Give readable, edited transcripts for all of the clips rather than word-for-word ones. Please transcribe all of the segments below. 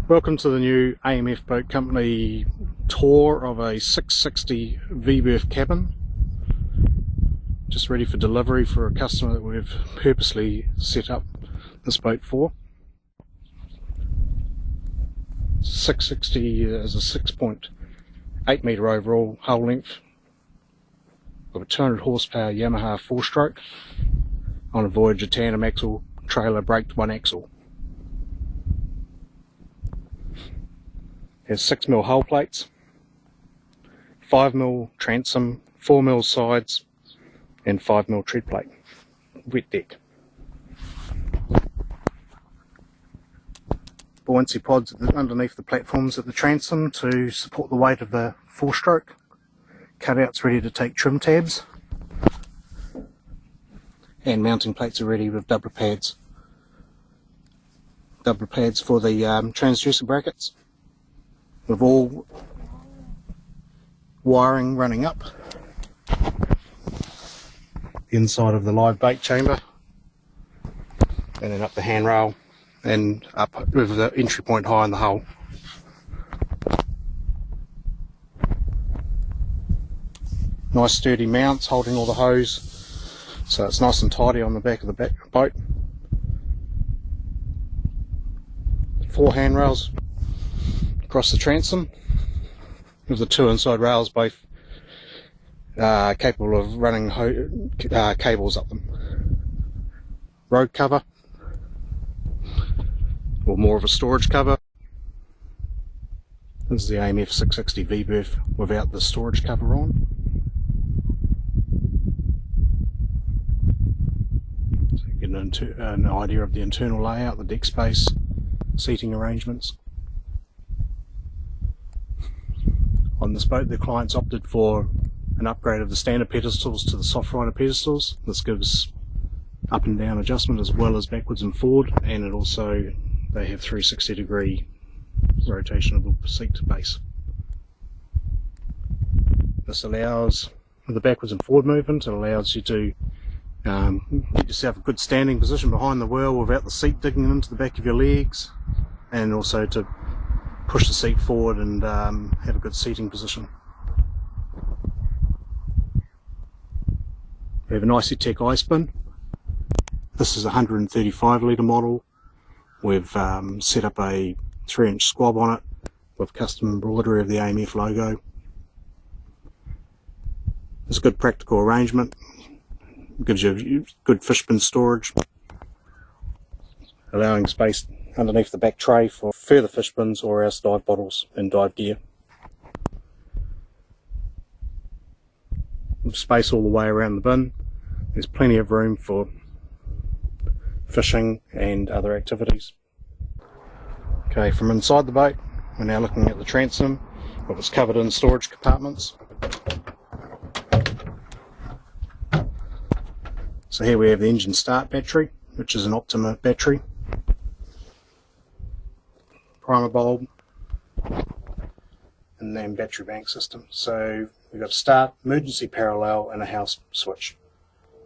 Welcome to the new AMF Boat Company tour of a 660 Vee Berth cabin. Just ready for delivery for a customer that we've purposely set up this boat for. 660 is a 6.8 metre overall hull length with a 200 horsepower Yamaha 4-stroke on a Voyager tandem axle trailer braked 1 axle. Has 6mm hull plates, 5mm transom, 4mm sides and 5mm tread plate. Wet deck. Buoyancy pods underneath the platforms at the transom to support the weight of the 4-stroke. Cutouts ready to take trim tabs. And mounting plates are ready with doubler pads. Doubler pads for the transducer brackets. With all wiring running up the inside of the live bait chamber, and then up the handrail and up with the entry point high in the hull. Nice sturdy mounts holding all the hose, so it's nice and tidy on the back of the boat. 4 handrails across the transom, with the 2 inside rails both capable of running cables up them. Road cover, or more of a storage cover. This is the AMF 660 Vee Berth without the storage cover on. So you get an idea of the internal layout, the deck space, seating arrangements. On this boat, the clients opted for an upgrade of the standard pedestals to the soft rider pedestals. This gives up and down adjustment as well as backwards and forward, and it also, they have 360-degree rotation of the seat base. This allows, with the backwards and forward movement, it allows you to get yourself a good standing position behind the wheel without the seat digging into the back of your legs, and also to push the seat forward and have a good seating position. We have an ICTEC I-spin. This is a 135 litre model. We've set up a 3-inch squab on it with custom embroidery of the AMF logo. It's a good practical arrangement. It gives you good fish bin storage, allowing space underneath the back tray for further fish bins or else dive bottles and dive gear. With space all the way around the bin, there's plenty of room for fishing and other activities. Okay, from inside the boat, we're now looking at the transom, what was covered in storage compartments. So here we have the engine start battery, which is an Optima battery. Primer bulb, and then battery bank system. So we've got a start, emergency parallel and a house switch.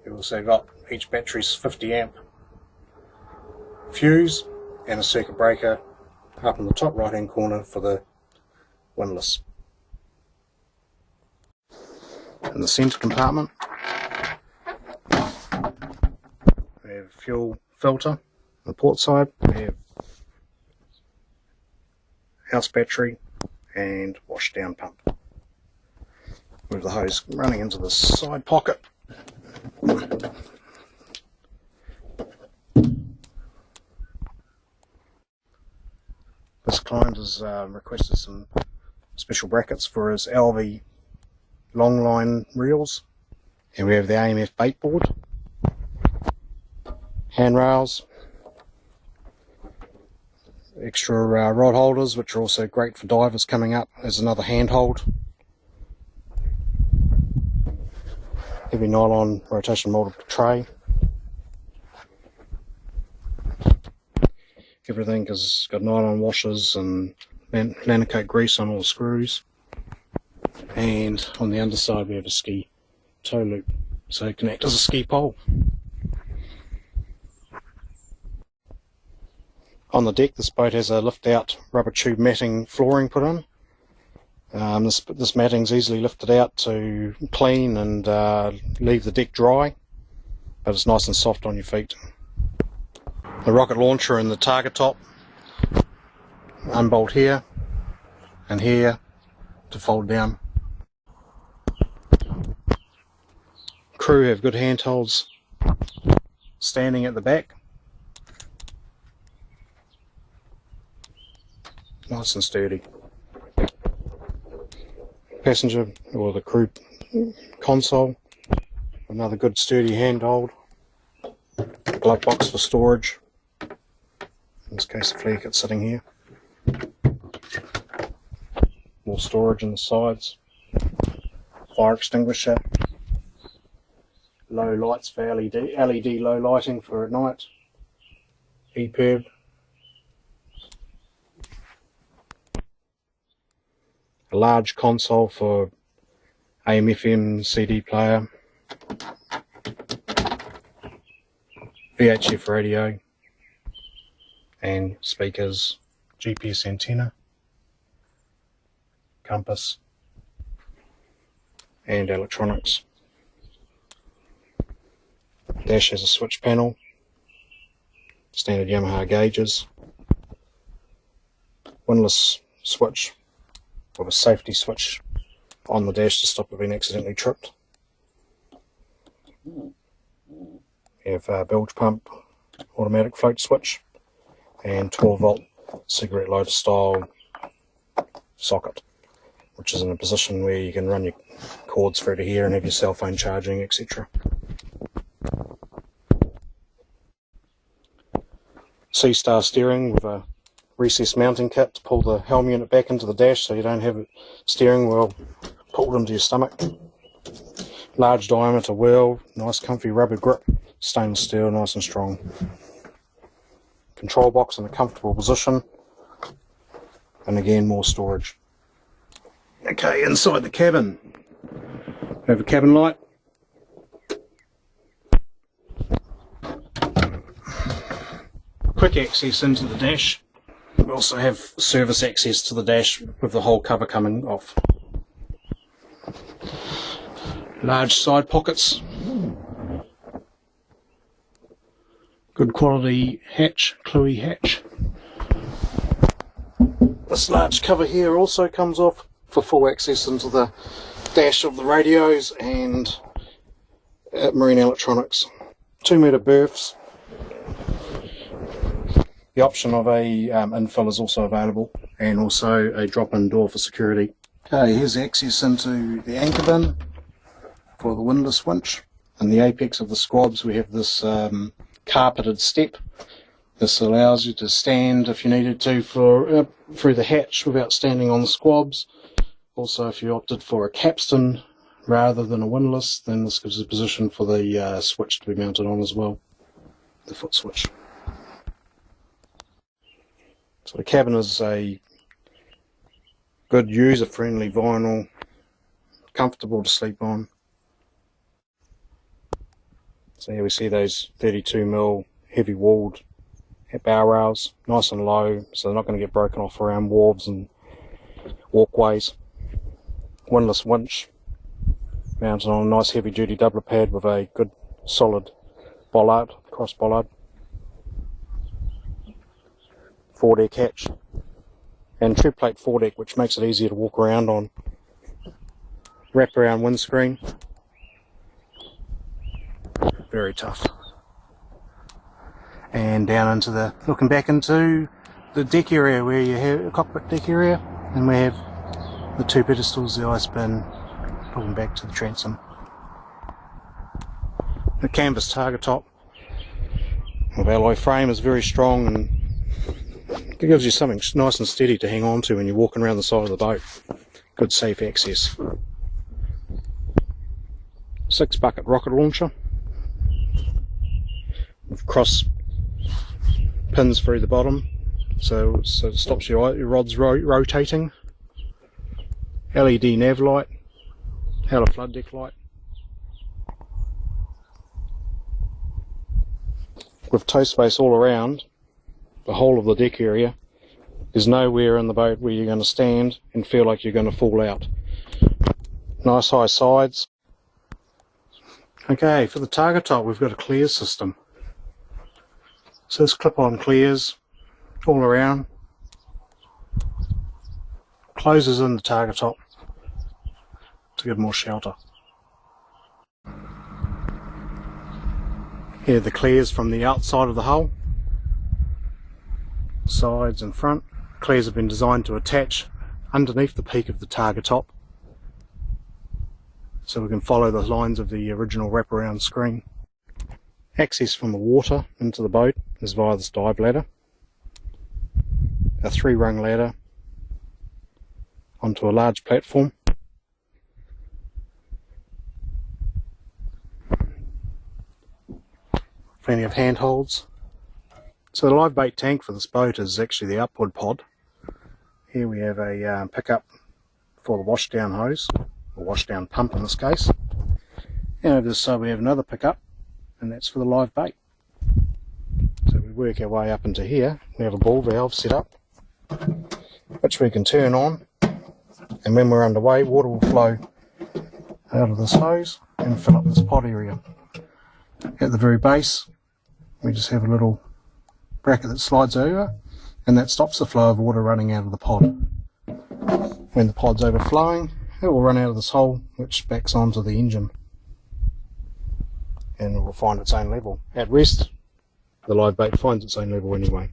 We've also got each battery's 50 amp fuse and a circuit breaker up in the top right hand corner for the windlass. In the centre compartment we have a fuel filter on the port side. We have house battery and wash down pump, with the hose running into the side pocket. This client has requested some special brackets for his LV long line reels. Here we have the AMF bait board, handrails, extra rod holders, which are also great for divers coming up as another handhold. Heavy nylon rotation molded tray. Everything has got nylon washers and lanicote grease on all the screws. And on the underside we have a ski tow loop, so it can act as a ski pole. On the deck, this boat has a lift-out rubber tube matting flooring put in. This matting is easily lifted out to clean and leave the deck dry, but it's nice and soft on your feet. The rocket launcher and the target top unbolt here and here to fold down. Crew have good handholds standing at the back, nice and sturdy. Passenger or the crew console, another good sturdy handhold. Glove box for storage, in this case the flare kit's sitting here. More storage on the sides. Fire extinguisher. Low lights for LED low lighting for at night. EPIRB. A large console for AM/FM CD player. VHF radio. And speakers, GPS antenna, compass, and electronics. Dash has a switch panel, standard Yamaha gauges, windlass switch with a safety switch on the dash to stop it being accidentally tripped. You have a bilge pump, automatic float switch, and 12 volt cigarette lighter style socket, which is in a position where you can run your cords through to here and have your cell phone charging, etc. C-star steering with a recessed mounting kit to pull the helm unit back into the dash so you don't have a steering wheel pulled into your stomach. Large diameter wheel, nice comfy rubber grip, stainless steel, nice and strong. Control box in a comfortable position, and again more storage. Okay, inside the cabin we have a cabin light, quick access into the dash. We also have service access to the dash with the whole cover coming off. Large side pockets, good quality hatch, Kluwe hatch. This large cover here also comes off for full access into the dash of the radios and marine electronics. 2 metre berths. The option of a infill is also available, and also a drop-in door for security. Okay, here's access into the anchor bin for the windlass winch. In the apex of the squabs we have this carpeted step. This allows you to stand if you needed to for through the hatch without standing on the squabs. Also, if you opted for a capstan rather than a windlass, then this gives a position for the switch to be mounted on as well, the foot switch. So the cabin is a good user-friendly vinyl, comfortable to sleep on. So here we see those 32mm heavy walled bow rails, nice and low, so they're not going to get broken off around wharves and walkways. Windlass winch mounted on a nice heavy duty doubler pad with a good solid bollard, cross bollard. Foredeck hatch and tube plate foredeck, which makes it easier to walk around on. Wrap around windscreen, very tough. And down into the, looking back into the deck area where you have a cockpit deck area, and we have the 2 pedestals, the ice bin, looking back to the transom. The canvas target top of alloy frame is very strong and it gives you something nice and steady to hang on to when you're walking around the side of the boat. Good safe access. 6 bucket rocket launcher with cross pins through the bottom, so it stops your rods rotating. LED nav light, halo flood deck light. With tow space all around, the whole of the deck area. There's nowhere in the boat where you're going to stand and feel like you're going to fall out. Nice high sides. Okay, for the target top we've got a clear system. So this clip-on clears all around, closes in the target top to give more shelter. Here are the clears from the outside of the hull, sides and front. Clears have been designed to attach underneath the peak of the target top, so we can follow the lines of the original wraparound screen. Access from the water into the boat is via this dive ladder, a 3-rung ladder onto a large platform. Plenty of handholds. So the live bait tank for this boat is actually the upward pod. Here we have a pickup for the washdown hose, or washdown pump in this case. And over this side we have another pickup, and that's for the live bait. So we work our way up into here. We have a ball valve set up, which we can turn on, and when we're underway, water will flow out of this hose and fill up this pod area. At the very base, we just have a little bracket that slides over, and that stops the flow of water running out of the pod. When the pod's overflowing, it will run out of this hole, which backs onto the engine, and it will find its own level. At rest, the live bait finds its own level anyway.